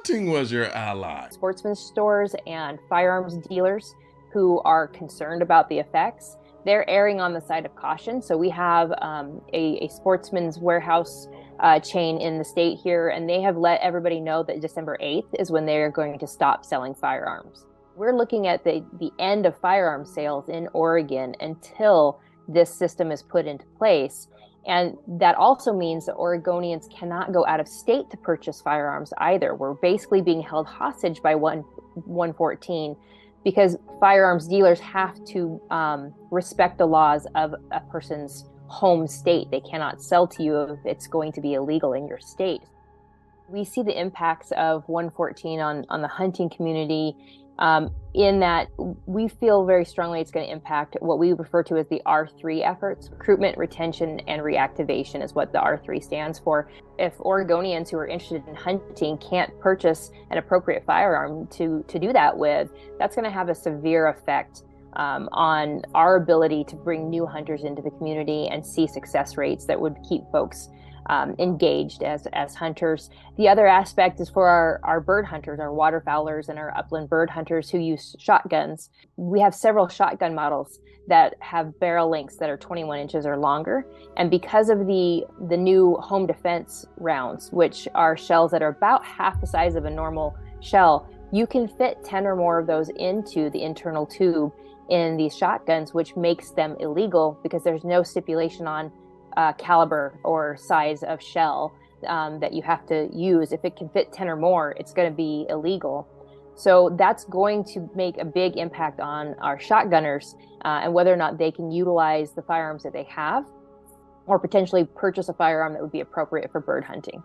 hunting was your ally. Sportsman stores and firearms dealers who are concerned about the effects, they're erring on the side of caution. So we have a sportsman's warehouse chain in the state here, and they have let everybody know that December 8th is when they're going to stop selling firearms. We're looking at the end of firearm sales in Oregon until this system is put into place. And that also means that Oregonians cannot go out of state to purchase firearms either. We're basically being held hostage by 114 because firearms dealers have to respect the laws of a person's home state. They cannot sell to you if it's going to be illegal in your state. We see the impacts of 114 on the hunting community in that we feel very strongly it's going to impact what we refer to as the R3 efforts. Recruitment, retention, and reactivation is what the R3 stands for. If Oregonians who are interested in hunting can't purchase an appropriate firearm to do that with, that's going to have a severe effect on our ability to bring new hunters into the community and see success rates that would keep folks engaged as hunters. The other aspect is for our bird hunters, our waterfowlers and our upland bird hunters who use shotguns. We have several shotgun models that have barrel lengths that are 21 inches or longer. And because of the new home defense rounds, which are shells that are about half the size of a normal shell, you can fit 10 or more of those into the internal tube in these shotguns, which makes them illegal because there's no stipulation on caliber or size of shell that you have to use. If it can fit 10 or more, it's going to be illegal. So that's going to make a big impact on our shotgunners and whether or not they can utilize the firearms that they have or potentially purchase a firearm that would be appropriate for bird hunting.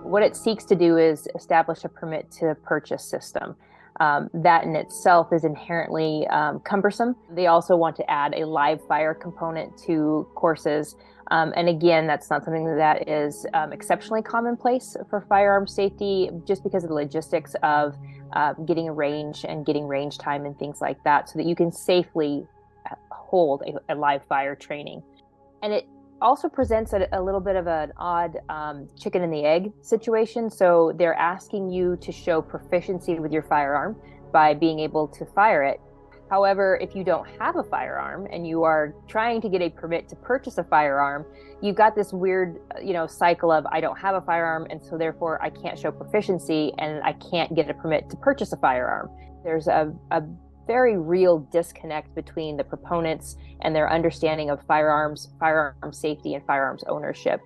What it seeks to do is establish a permit to purchase system. That in itself is inherently cumbersome. They also want to add a live fire component to courses. And again, that's not something that is exceptionally commonplace for firearm safety, just because of the logistics of getting a range and getting range time and things like that, so that you can safely hold a live fire training. And it also presents a little bit of an odd chicken and the egg situation. So they're asking you to show proficiency with your firearm by being able to fire it. However, if you don't have a firearm and you are trying to get a permit to purchase a firearm, you've got this weird, cycle of I don't have a firearm, and so therefore I can't show proficiency and I can't get a permit to purchase a firearm. There's a very real disconnect between the proponents and their understanding of firearms, firearm safety, and firearms ownership.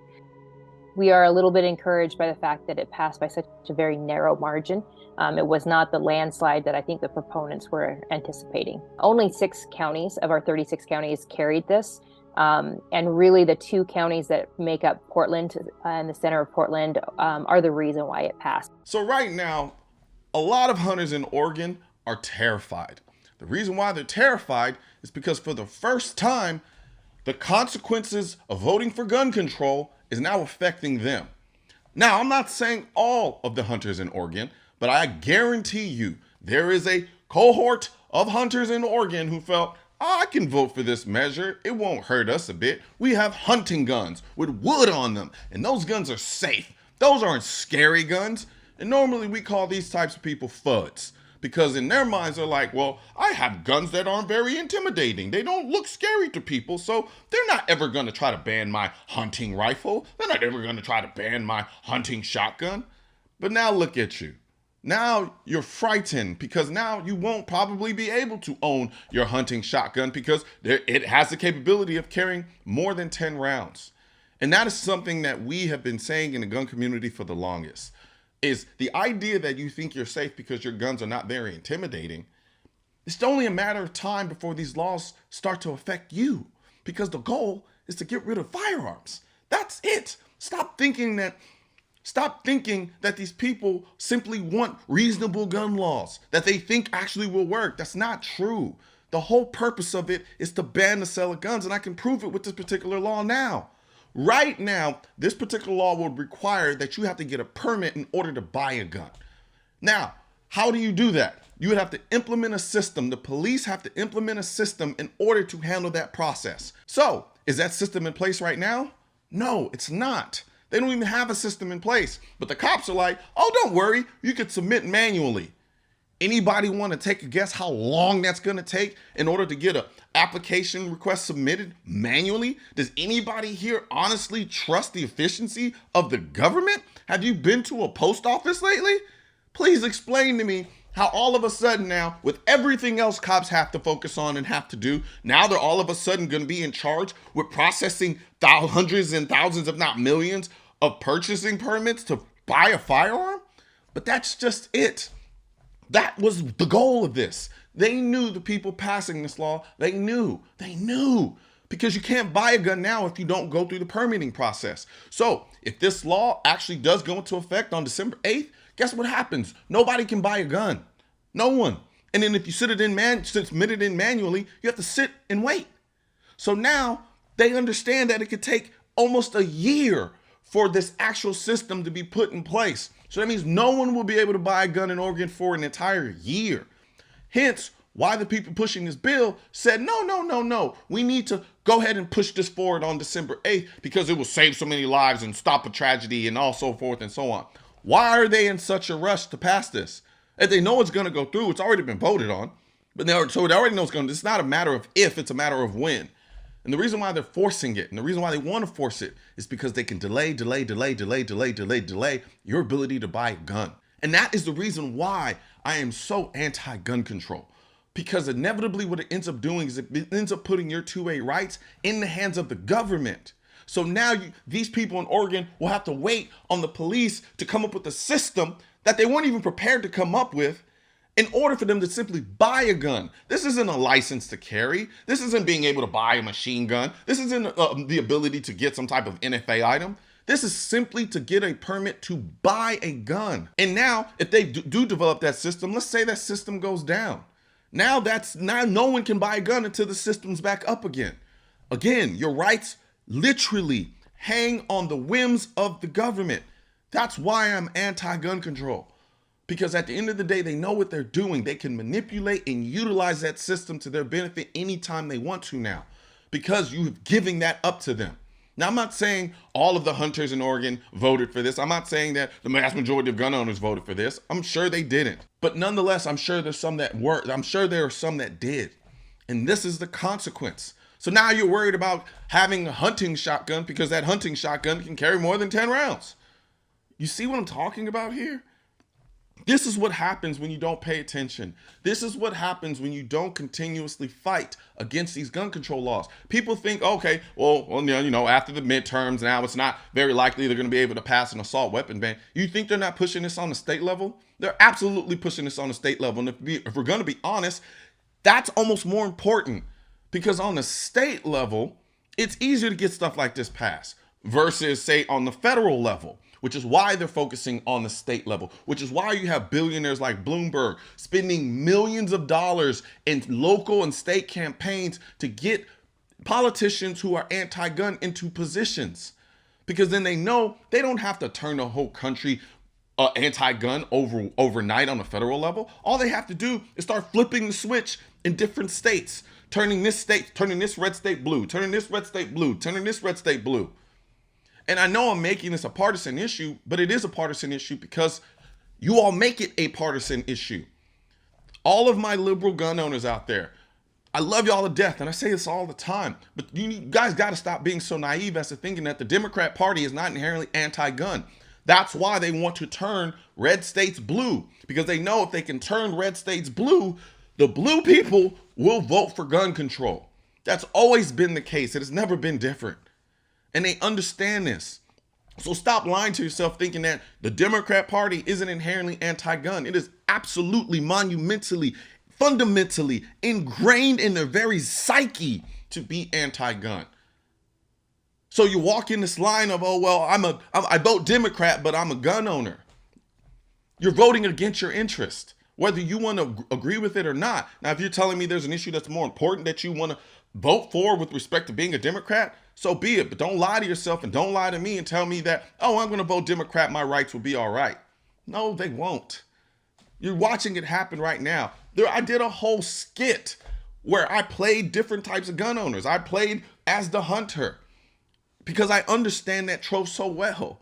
We are a little bit encouraged by the fact that it passed by such a very narrow margin. It was not the landslide that I think the proponents were anticipating. Only 6 counties of our 36 counties carried this. And really the 2 counties that make up Portland and the center of Portland are the reason why it passed. So right now, a lot of hunters in Oregon are terrified. The reason why they're terrified is because for the first time, the consequences of voting for gun control is now affecting them. Now, I'm not saying all of the hunters in Oregon, but I guarantee you there is a cohort of hunters in Oregon who felt, I can vote for this measure. It won't hurt us a bit. We have hunting guns with wood on them, and those guns are safe. Those aren't scary guns. And normally we call these types of people FUDs. Because in their minds, they're like, well, I have guns that aren't very intimidating. They don't look scary to people, so they're not ever going to try to ban my hunting rifle. They're not ever going to try to ban my hunting shotgun. But now look at you. Now you're frightened because now you won't probably be able to own your hunting shotgun because it has the capability of carrying more than 10 rounds. And that is something that we have been saying in the gun community for the longest. Is the idea that you think you're safe because your guns are not very intimidating. It's only a matter of time before these laws start to affect you, because the goal is to get rid of firearms. That's it. Stop thinking that these people simply want reasonable gun laws that they think actually will work. That's not true. The whole purpose of it is to ban the sale of guns, and I can prove it with this particular law now. Right now, this particular law would require that you have to get a permit in order to buy a gun. Now, how do you do that? You would have to implement a system. The police have to implement a system in order to handle that process. So, is that system in place right now? No, it's not. They don't even have a system in place. But the cops are like, oh, don't worry, you could submit manually. Anybody want to take a guess how long that's going to take in order to get an application request submitted manually? Does anybody here honestly trust the efficiency of the government? Have you been to a post office lately? Please explain to me how all of a sudden now, with everything else cops have to focus on and have to do, now they're all of a sudden going to be in charge with processing hundreds and thousands, if not millions, of purchasing permits to buy a firearm? But that's just it. That was the goal of this. They knew the people passing this law. They knew. Because you can't buy a gun now if you don't go through the permitting process. So if this law actually does go into effect on December 8th, guess what happens? Nobody can buy a gun. No one. And then if you submit it in manually, you have to sit and wait. So now they understand that it could take almost a year for this actual system to be put in place. So that means no one will be able to buy a gun in Oregon for an entire year. Hence, why the people pushing this bill said, no. We need to go ahead and push this forward on December 8th because it will save so many lives and stop a tragedy and all so forth and so on. Why are they in such a rush to pass this? If they know it's going to go through, it's already been voted on. So they already know it's going to, it's not a matter of if, it's a matter of when. And the reason why they're forcing it, and the reason why they want to force it, is because they can delay your ability to buy a gun. And that is the reason why I am so anti-gun control. Because inevitably what it ends up doing is it ends up putting your 2A rights in the hands of the government. So now these people in Oregon will have to wait on the police to come up with a system that they weren't even prepared to come up with in order for them to simply buy a gun. This isn't a license to carry. This isn't being able to buy a machine gun. This isn't the ability to get some type of NFA item. This is simply to get a permit to buy a gun. And now, if they do develop that system, let's say that system goes down. Now no one can buy a gun until the system's back up again. Again, your rights literally hang on the whims of the government. That's why I'm anti-gun control. Because at the end of the day, they know what they're doing. They can manipulate and utilize that system to their benefit anytime they want to now. Because you're giving that up to them. Now, I'm not saying all of the hunters in Oregon voted for this. I'm not saying that the vast majority of gun owners voted for this. I'm sure they didn't. But nonetheless, I'm sure there's some that were. I'm sure there are some that did. And this is the consequence. So now you're worried about having a hunting shotgun because that hunting shotgun can carry more than 10 rounds. You see what I'm talking about here? This is what happens when you don't pay attention. This is what happens when you don't continuously fight against these gun control laws. People think, okay, well, after the midterms, now it's not very likely they're going to be able to pass an assault weapon ban. You think they're not pushing this on the state level? They're absolutely pushing this on the state level. And if we're going to be honest, that's almost more important because on the state level, it's easier to get stuff like this passed versus, say, on the federal level. Which is why they're focusing on the state level, which is why you have billionaires like Bloomberg spending millions of dollars in local and state campaigns to get politicians who are anti-gun into positions. Because then they know they don't have to turn the whole country anti-gun overnight on the federal level. All they have to do is start flipping the switch in different states, turning this red state blue, turning this red state blue, turning this red state blue. And I know I'm making this a partisan issue, but it is a partisan issue because you all make it a partisan issue. All of my liberal gun owners out there, I love y'all to death, and I say this all the time, but you guys got to stop being so naive as to thinking that the Democrat Party is not inherently anti-gun. That's why they want to turn red states blue, because they know if they can turn red states blue, the blue people will vote for gun control. That's always been the case. It has never been different. And they understand this. So stop lying to yourself thinking that the Democrat Party isn't inherently anti-gun. It is absolutely monumentally, fundamentally ingrained in their very psyche to be anti-gun. So you walk in this line of, oh, well, I vote Democrat, but I'm a gun owner. You're voting against your interest, whether you want to agree with it or not. Now, if you're telling me there's an issue that's more important that you want to vote for with respect to being a Democrat, so be it. But don't lie to yourself and don't lie to me and tell me that, oh, I'm going to vote Democrat, my rights will be all right. No, they won't. You're watching it happen right now. I did a whole skit where I played different types of gun owners. I played as the hunter. because I understand that trope so well.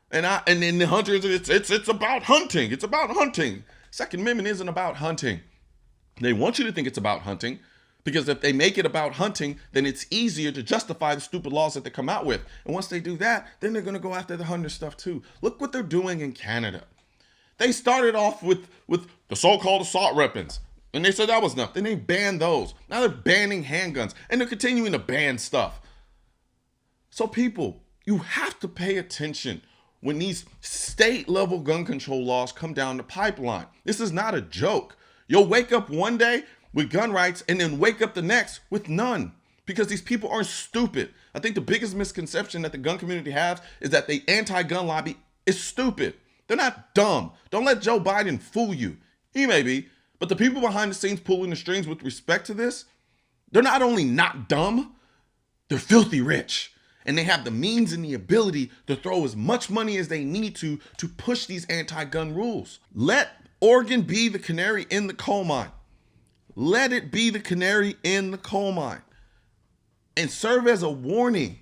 And in the hunters, it's about hunting. It's about hunting. Second Amendment isn't about hunting. They want you to think it's about hunting, because if they make it about hunting, then it's easier to justify the stupid laws that they come out with. And once they do that, then they're going to go after the hunter stuff too. Look what they're doing in Canada. They started off with the so-called assault weapons, and they said that was enough. Then they banned those. Now they're banning handguns, and they're continuing to ban stuff. So people, you have to pay attention when these state-level gun control laws come down the pipeline. This is not a joke. You'll wake up one day with gun rights and then wake up the next with none, because these people aren't stupid. I think the biggest misconception that the gun community has is that the anti-gun lobby is stupid. They're not dumb. Don't let Joe Biden fool you. He may be, but the people behind the scenes pulling the strings with respect to this, they're not only not dumb, they're filthy rich. And they have the means and the ability to throw as much money as they need to push these anti-gun rules. Let Oregon be the canary in the coal mine. Let it be the canary in the coal mine. And serve as a warning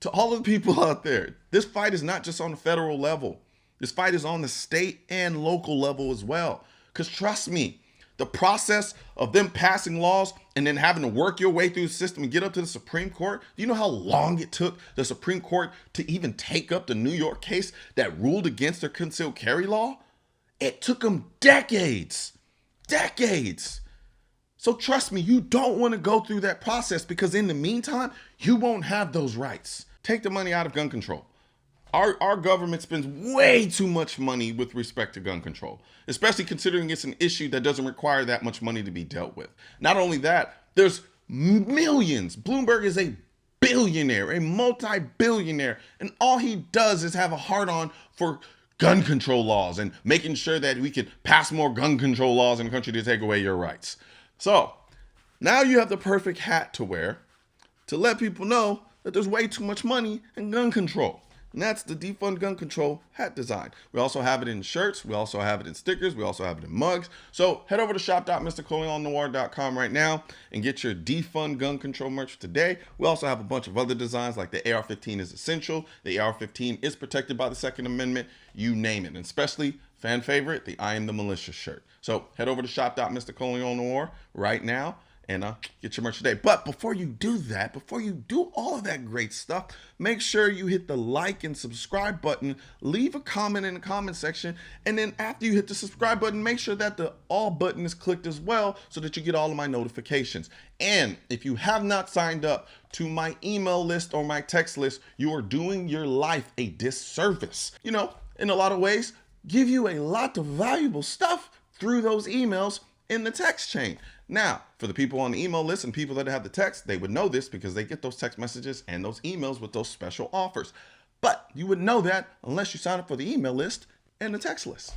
to all of the people out there. This fight is not just on the federal level. This fight is on the state and local level as well. Because trust me, the process of them passing laws and then having to work your way through the system and get up to the Supreme Court, do you know how long it took the Supreme Court to even take up the New York case that ruled against their concealed carry law? It took them decades. Decades. So trust me, you don't want to go through that process, because in the meantime, you won't have those rights. Take the money out of gun control. Our government spends way too much money with respect to gun control, especially considering it's an issue that doesn't require that much money to be dealt with. Not only that, there's millions. Bloomberg is a billionaire, a multi-billionaire, and all he does is have a hard-on for gun control laws and making sure that we can pass more gun control laws in the country to take away your rights. So now you have the perfect hat to wear to let people know that there's way too much money in gun control. And that's the Defund Gun Control hat design. We also have it in shirts. We also have it in stickers. We also have it in mugs. So head over to shop.mrcolionnoir.com right now and get your Defund Gun Control merch today. We also have a bunch of other designs, like the AR-15 is essential. The AR-15 is protected by the Second Amendment. You name it. And especially fan favorite, the I Am the Militia shirt. So head over to shop.mrcolionnoir right now and get your merch today. But before you do that, before you do all of that great stuff, make sure you hit the like and subscribe button, leave a comment in the comment section, and then after you hit the subscribe button, make sure that the all button is clicked as well so that you get all of my notifications. And if you have not signed up to my email list or my text list, you are doing your life a disservice. You know, in a lot of ways, give you a lot of valuable stuff through those emails in the text chain. Now, for the people on the email list and people that have the text, they would know this because they get those text messages and those emails with those special offers. But you wouldn't know that unless you sign up for the email list and the text list.